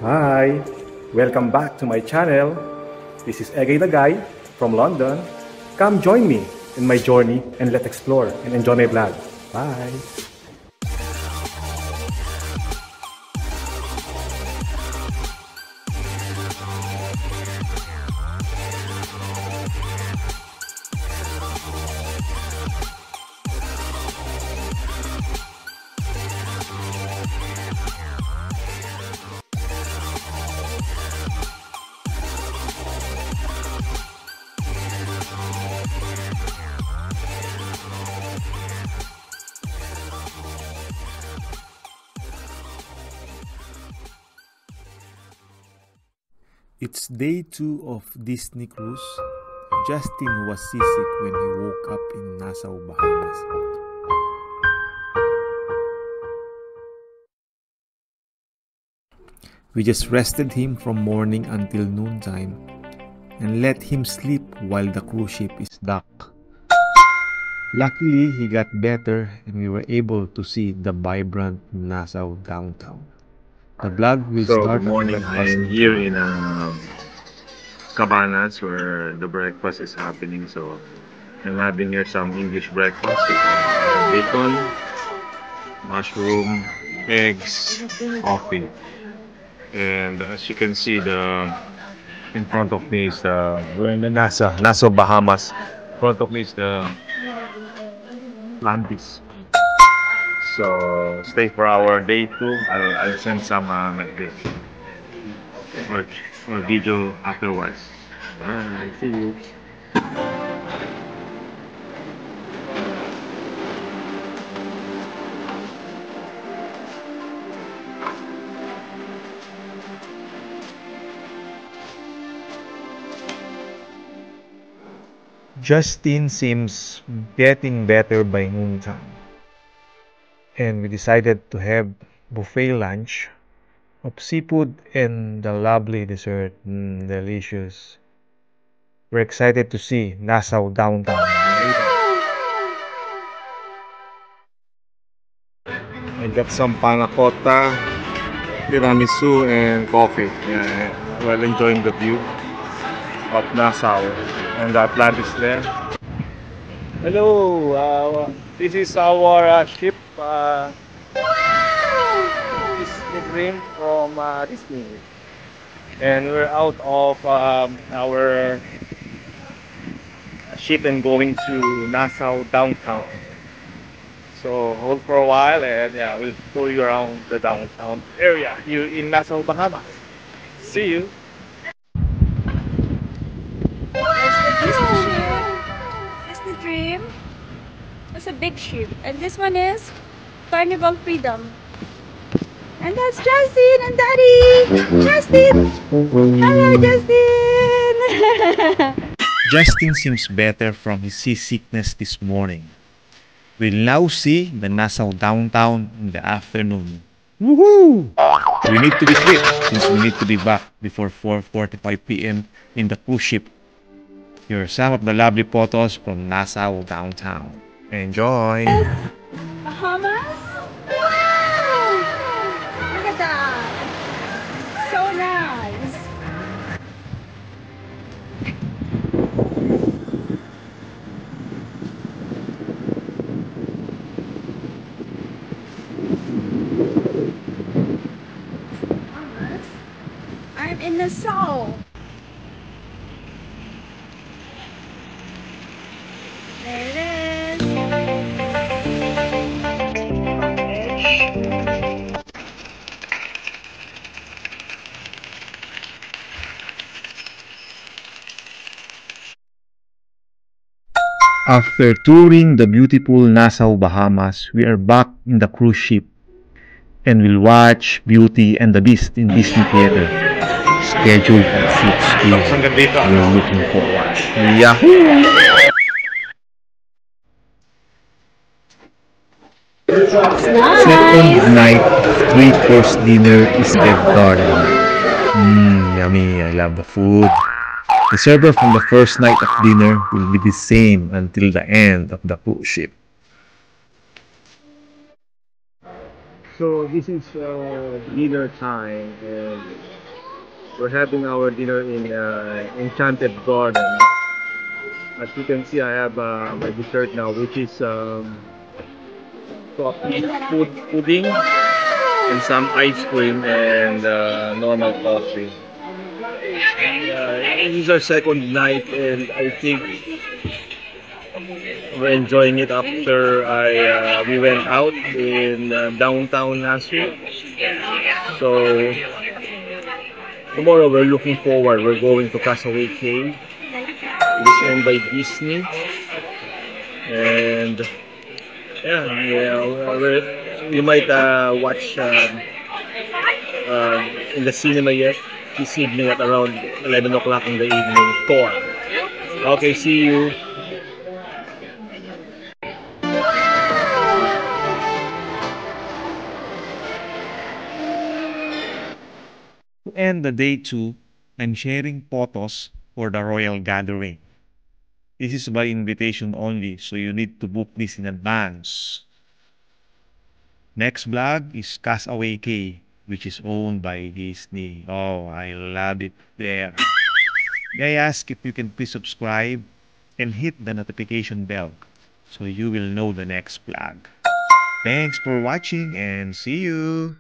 Hi! Welcome back to my channel. This is Egay the Guy from London. Come join me in my journey and let's explore and enjoy my vlog. Bye! It's day 2 of Disney Cruise. Justin was seasick when he woke up in Nassau, Bahamas. We just rested him from morning until noontime and let him sleep while the cruise ship is docked. Luckily, he got better and we were able to see the vibrant Nassau downtown. The vlog will start. Good morning. I'm here in Cabanas where the breakfast is happening. So I'm having here some English breakfast: bacon, mushroom, eggs, coffee, and as you can see, the in front of me is we're in the Nassau, Bahamas. In front of me is the Atlantis. So stay for our day 2. I'll send some or, or video afterwards. Bye. See you. Justin seems getting better by noontime, and we decided to have buffet lunch of seafood and the lovely dessert. Delicious. We're excited to see Nassau downtown. I got some panna cotta, tiramisu, and coffee. Yeah, while enjoying the view of Nassau and the Atlantis there. Hello, this is our ship. Disney Dream from Disney, and we're out of our ship and going to Nassau downtown. So hold for a while and yeah, we'll show you around the downtown area here in Nassau, Bahamas. See you. That's the Disney ship. Disney Dream. That's a big ship. And this one is Carnival Freedom. And that's Justin and Daddy. Justin! Hello, Justin! Justin seems better from his seasickness this morning. We'll now see the Nassau downtown in the afternoon. Woohoo! We need to be quick since we need to be back before 4:45 p.m. in the cruise ship. Here are some of the lovely photos from Nassau downtown. Enjoy! Bahamas? Wow! Look at that! So nice! I'm in Nassau. There it is. After touring the beautiful Nassau, Bahamas, we are back in the cruise ship and will watch Beauty and the Beast in Disney Theater. Scheduled at 6 p.m. We're looking forward. Yahoo! Second night of 3-course dinner is Dev Garden. Yummy. I love the food. The server from the first night of dinner will be the same until the end of the cruise ship. So this is dinner time, and we're having our dinner in Enchanted Garden. As you can see, I have my dessert now, which is coffee, pudding, and some ice cream and normal coffee. This is our second night, and I think we're enjoying it after we went out in downtown last week. So tomorrow we're looking forward. We're going to Castaway Cay, which is owned by Disney, and we might watch in the cinema yet this evening at around 11 o'clock in the evening. Thor. Okay, see you. To end the day 2, I'm sharing photos for the royal gathering. This is by invitation only, so you need to book this in advance. Next vlog is Castaway Cay, which is owned by Disney. Oh, I love it there. May I ask if you can please subscribe and hit the notification bell so you will know the next vlog. Thanks for watching and see you!